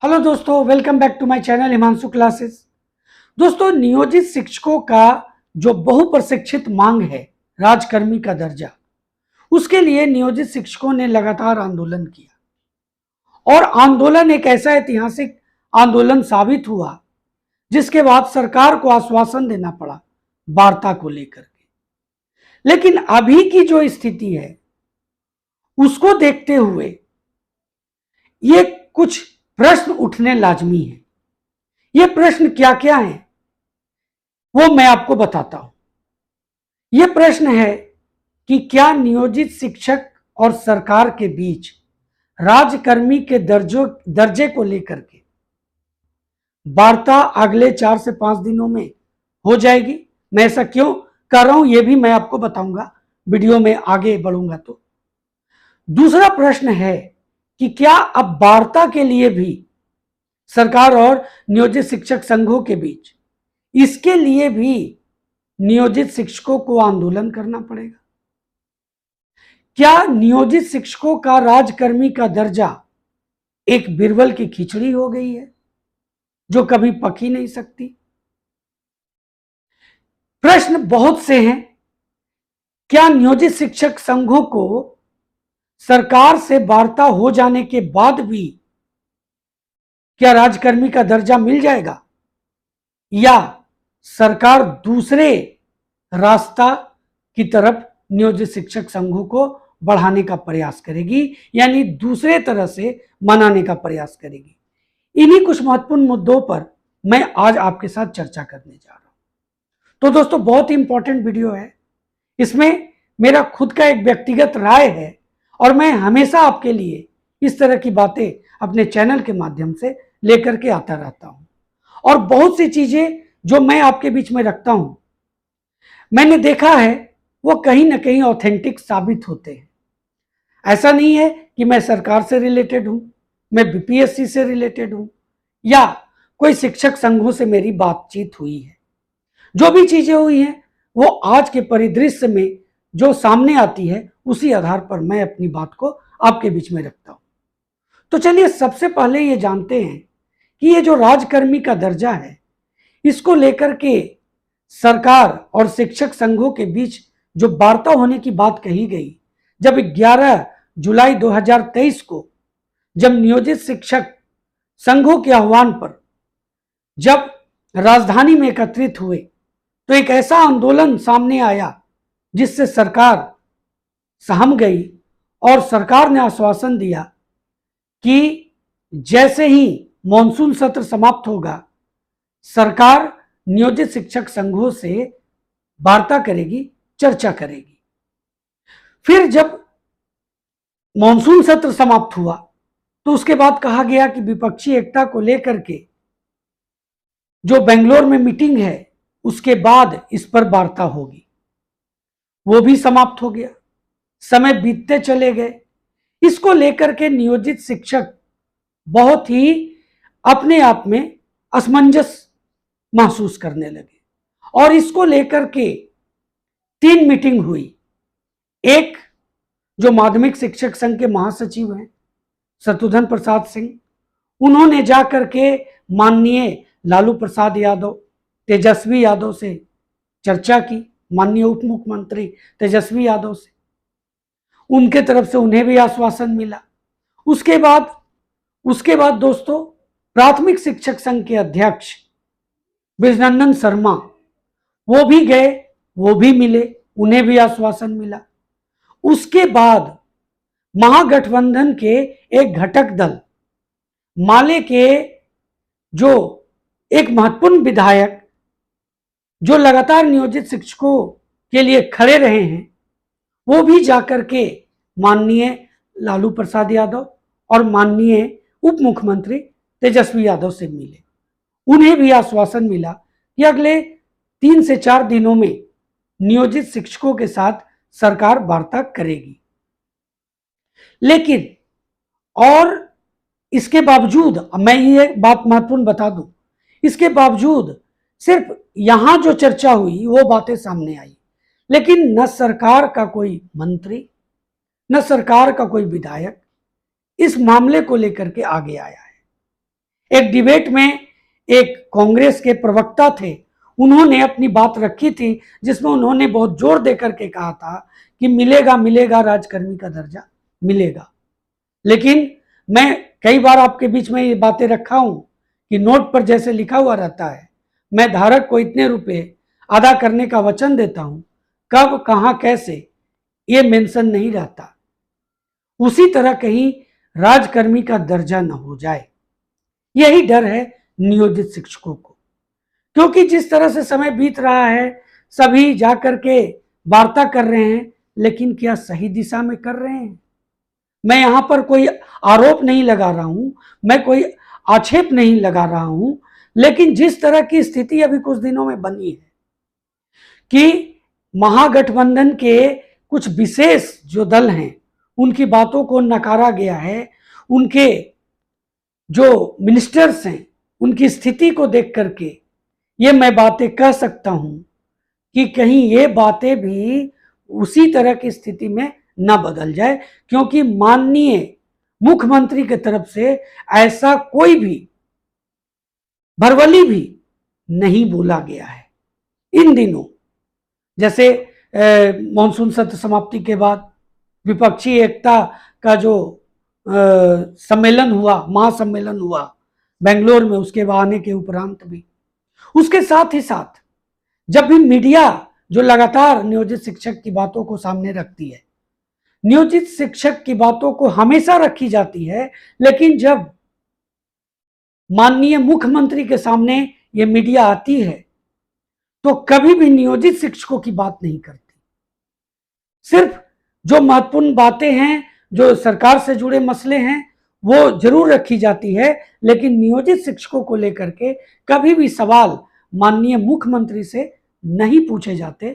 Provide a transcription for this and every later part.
Hello दोस्तों, welcome back to my channel Himanshu classes. दोस्तों, नियोजित शिक्षकों का जो बहुप्रशिक्षित मांग है राजकर्मी का दर्जा, उसके लिए नियोजित शिक्षकों ने लगातार आंदोलन किया और आंदोलन एक ऐसा ऐतिहासिक आंदोलन साबित हुआ जिसके बाद सरकार को आश्वासन देना पड़ा वार्ता को लेकर के। लेकिन अभी की जो स्थिति है उसको देखते हुए ये कुछ प्रश्न उठने लाजमी है। ये प्रश्न क्या क्या है वो मैं आपको बताता हूं। ये प्रश्न है कि क्या नियोजित शिक्षक और सरकार के बीच राजकर्मी के दर्जे को लेकर के वार्ता अगले 4 से 5 दिनों में हो जाएगी। मैं ऐसा क्यों कर रहा हूं ये भी मैं आपको बताऊंगा वीडियो में आगे बढ़ूंगा। तो दूसरा प्रश्न है कि क्या अब वार्ता के लिए भी सरकार और नियोजित शिक्षक संघों के बीच इसके लिए भी नियोजित शिक्षकों को आंदोलन करना पड़ेगा? क्या नियोजित शिक्षकों का राजकर्मी का दर्जा एक बिरबल की खिचड़ी हो गई है जो कभी पक ही नहीं सकती? प्रश्न बहुत से हैं। क्या नियोजित शिक्षक संघों को सरकार से वार्ता हो जाने के बाद भी क्या राजकर्मी का दर्जा मिल जाएगा, या सरकार दूसरे रास्ता की तरफ नियोजित शिक्षक संघों को बढ़ाने का प्रयास करेगी, यानी दूसरे तरह से मनाने का प्रयास करेगी? इन्हीं कुछ महत्वपूर्ण मुद्दों पर मैं आज आपके साथ चर्चा करने जा रहा हूं। तो दोस्तों, बहुत ही इंपॉर्टेंट वीडियो है। इसमें मेरा खुद का एक व्यक्तिगत राय है और मैं हमेशा आपके लिए इस तरह की बातें अपने चैनल के माध्यम से लेकर के आता रहता हूं। और बहुत सी चीजें जो मैं आपके बीच में रखता हूं, मैंने देखा है वो कहीं ना कहीं ऑथेंटिक साबित होते हैं। ऐसा नहीं है कि मैं सरकार से रिलेटेड हूं, मैं बीपीएससी से रिलेटेड हूं, या कोई शिक्षक संघों से मेरी बातचीत हुई है। जो भी चीजें हुई हैं वो आज के परिदृश्य में जो सामने आती है उसी आधार पर मैं अपनी बात को आपके बीच में रखता हूं। तो चलिए सबसे पहले ये जानते हैं कि ये जो राजकर्मी का दर्जा है, इसको लेकर के सरकार और शिक्षक संघों के बीच जो वार्ता होने की बात कही गई, जब 11 जुलाई 2023 को जब नियोजित शिक्षक संघों के आह्वान पर जब राजधानी में एकत्रित हुए तो एक ऐसा आंदोलन सामने आया जिससे सरकार सहम गई और सरकार ने आश्वासन दिया कि जैसे ही मॉनसून सत्र समाप्त होगा सरकार नियोजित शिक्षक संघों से वार्ता करेगी, चर्चा करेगी। फिर जब मॉनसून सत्र समाप्त हुआ तो उसके बाद कहा गया कि विपक्षी एकता को लेकर के जो बेंगलोर में मीटिंग है उसके बाद इस पर वार्ता होगी। वो भी समाप्त हो गया, समय बीतते चले गए। इसको लेकर के नियोजित शिक्षक बहुत ही अपने आप में असमंजस महसूस करने लगे और इसको लेकर के 3 मीटिंग हुई। एक जो माध्यमिक शिक्षक संघ के महासचिव हैं शत्रुघ्न प्रसाद सिंह, उन्होंने जाकर के माननीय लालू प्रसाद यादव, तेजस्वी यादव से चर्चा की, माननीय उप मुख्यमंत्री तेजस्वी यादव से। उनके तरफ से उन्हें भी आश्वासन मिला। उसके बाद दोस्तों, प्राथमिक शिक्षक संघ के अध्यक्ष ब्रिजनंदन शर्मा वो भी गए, वो भी मिले, उन्हें भी आश्वासन मिला। उसके बाद महागठबंधन के एक घटक दल माले के जो एक महत्वपूर्ण विधायक जो लगातार नियोजित शिक्षकों के लिए खड़े रहे हैं, वो भी जाकर के माननीय लालू प्रसाद यादव और माननीय उप मुख्यमंत्री तेजस्वी यादव से मिले। उन्हें भी आश्वासन मिला कि अगले 3 से 4 दिनों में नियोजित शिक्षकों के साथ सरकार वार्ता करेगी। लेकिन और इसके बावजूद, मैं ये बात महत्वपूर्ण बता दूं, इसके बावजूद सिर्फ यहां जो चर्चा हुई वो बातें सामने आई, लेकिन न सरकार का कोई मंत्री न सरकार का कोई विधायक इस मामले को लेकर के आगे आया है। एक डिबेट में एक कांग्रेस के प्रवक्ता थे, उन्होंने अपनी बात रखी थी जिसमें उन्होंने बहुत जोर देकर के कहा था कि मिलेगा मिलेगा राजकर्मी का दर्जा मिलेगा। लेकिन मैं कई बार आपके बीच में ये बातें रखा हूं कि नोट पर जैसे लिखा हुआ रहता है, मैं धारक को इतने रुपए अदा करने का वचन देता हूं, कब कहां कैसे ये मेंशन नहीं रहता। उसी तरह कहीं राजकर्मी का दर्जा न हो जाए, यही डर है नियोजित शिक्षकों को। क्योंकि जिस तरह से समय बीत रहा है, सभी जाकर के वार्ता कर रहे हैं, लेकिन क्या सही दिशा में कर रहे हैं? मैं यहां पर कोई आरोप नहीं लगा रहा हूं, मैं कोई आक्षेप नहीं लगा रहा हूं, लेकिन जिस तरह की स्थिति अभी कुछ दिनों में बनी है कि महागठबंधन के कुछ विशेष जो दल हैं, उनकी बातों को नकारा गया है, उनके जो मिनिस्टर्स हैं, उनकी स्थिति को देख करके ये मैं बातें कह सकता हूं कि कहीं ये बातें भी उसी तरह की स्थिति में न बदल जाए, क्योंकि माननीय मुख्यमंत्री की तरफ से ऐसा कोई भी भरवली भी नहीं बोला गया है। इन दिनों जैसे मॉनसून सत्र समाप्ति के बाद विपक्षी एकता का जो सम्मेलन हुआ, महासम्मेलन हुआ बेंगलोर में, उसके आने के उपरांत भी, उसके साथ ही साथ जब भी मीडिया जो लगातार नियोजित शिक्षक की बातों को सामने रखती है, नियोजित शिक्षक की बातों को हमेशा रखी जाती है, लेकिन जब माननीय मुख्यमंत्री के सामने ये मीडिया आती है तो कभी भी नियोजित शिक्षकों की बात नहीं करती। सिर्फ जो महत्वपूर्ण बातें हैं, जो सरकार से जुड़े मसले हैं, वो जरूर रखी जाती है, लेकिन नियोजित शिक्षकों को लेकर के कभी भी सवाल माननीय मुख्यमंत्री से नहीं पूछे जाते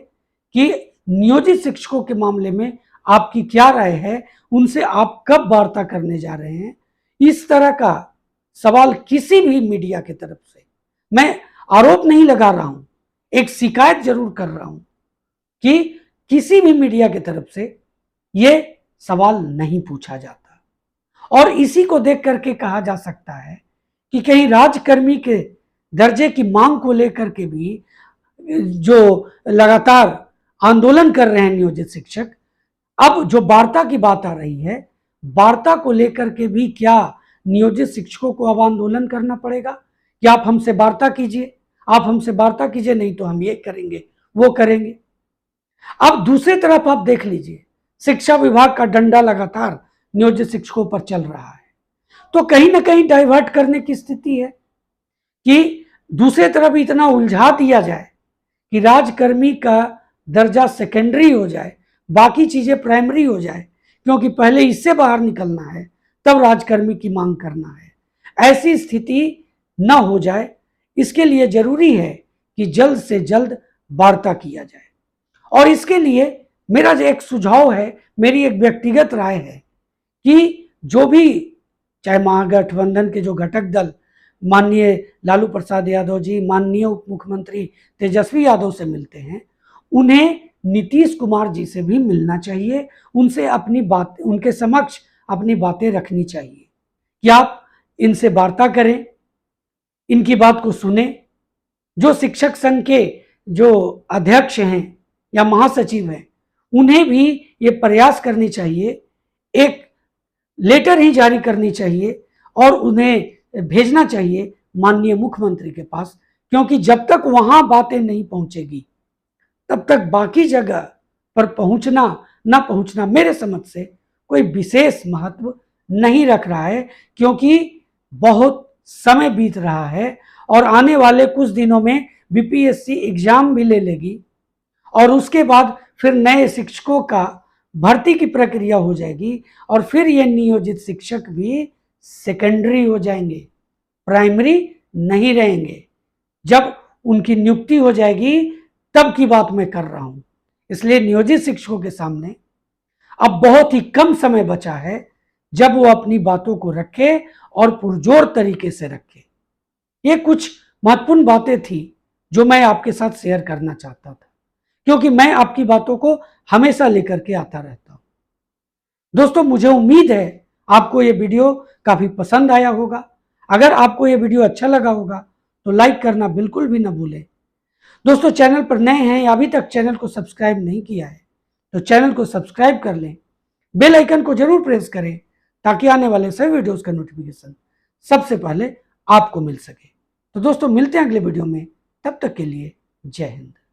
कि नियोजित शिक्षकों के मामले में आपकी क्या राय है, उनसे आप कब वार्ता करने जा रहे हैं। इस तरह का सवाल किसी भी मीडिया की तरफ से, मैं आरोप नहीं लगा रहा हूं, एक शिकायत जरूर कर रहा हूं कि किसी भी मीडिया की तरफ से ये सवाल नहीं पूछा जाता। और इसी को देख करके कहा जा सकता है कि कहीं राजकर्मी के दर्जे की मांग को लेकर के भी जो लगातार आंदोलन कर रहे हैं नियोजित शिक्षक, अब जो वार्ता की बात आ रही है, वार्ता को लेकर के भी क्या नियोजित शिक्षकों को अब आंदोलन करना पड़ेगा कि आप हमसे वार्ता कीजिए, आप हमसे वार्ता कीजिए, नहीं तो हम ये करेंगे वो करेंगे। अब दूसरी तरफ आप देख लीजिए, शिक्षा विभाग का डंडा लगातार नियोजित शिक्षकों पर चल रहा है, तो कहीं ना कहीं डाइवर्ट करने की स्थिति है कि दूसरी तरफ इतना उलझा दिया जाए कि राजकर्मी का दर्जा सेकेंडरी हो जाए, बाकी चीजें प्राइमरी हो जाए, क्योंकि पहले इससे बाहर निकलना है तब राजकर्मी की मांग करना है। ऐसी स्थिति न हो जाए, इसके लिए जरूरी है कि जल्द से जल्द वार्ता किया जाए। और इसके लिए मेरा जो एक सुझाव है, मेरी एक व्यक्तिगत राय है कि जो भी चाहे महागठबंधन के जो घटक दल माननीय लालू प्रसाद यादव जी, माननीय उप मुख्यमंत्री तेजस्वी यादव से मिलते हैं, उन्हें नीतीश कुमार जी से भी मिलना चाहिए, उनसे अपनी बात, उनके समक्ष अपनी बातें रखनी चाहिए कि आप इनसे वार्ता करें, इनकी बात को सुने। जो शिक्षक संघ के जो अध्यक्ष हैं या महासचिव हैं, उन्हें भी ये प्रयास करनी चाहिए, एक लेटर ही जारी करनी चाहिए और उन्हें भेजना चाहिए माननीय मुख्यमंत्री के पास, क्योंकि जब तक वहां बातें नहीं पहुंचेगी तब तक बाकी जगह पर पहुंचना ना पहुंचना मेरे समझ से कोई विशेष महत्व नहीं रख रहा है, क्योंकि बहुत समय बीत रहा है और आने वाले कुछ दिनों में बीपीएससी एग्जाम भी ले लेगी और उसके बाद फिर नए शिक्षकों का भर्ती की प्रक्रिया हो जाएगी और फिर ये नियोजित शिक्षक भी सेकेंडरी हो जाएंगे, प्राइमरी नहीं रहेंगे। जब उनकी नियुक्ति हो जाएगी तब की बात मैं कर रहा हूं। इसलिए नियोजित शिक्षकों के सामने अब बहुत ही कम समय बचा है जब वो अपनी बातों को रखे और पुरजोर तरीके से रखे। ये कुछ महत्वपूर्ण बातें थी जो मैं आपके साथ शेयर करना चाहता था, क्योंकि मैं आपकी बातों को हमेशा लेकर के आता रहता हूं। दोस्तों, मुझे उम्मीद है आपको ये वीडियो काफी पसंद आया होगा। अगर आपको ये वीडियो अच्छा लगा होगा तो लाइक करना बिल्कुल भी ना भूलें। दोस्तों, चैनल पर नए हैं या अभी तक चैनल को सब्सक्राइब नहीं किया है तो चैनल को सब्सक्राइब कर लें, बेल आइकन को जरूर प्रेस करें ताकि आने वाले सभी वीडियोस का नोटिफिकेशन सबसे पहले आपको मिल सके। तो दोस्तों, मिलते हैं अगले वीडियो में, तब तक के लिए जय हिंद।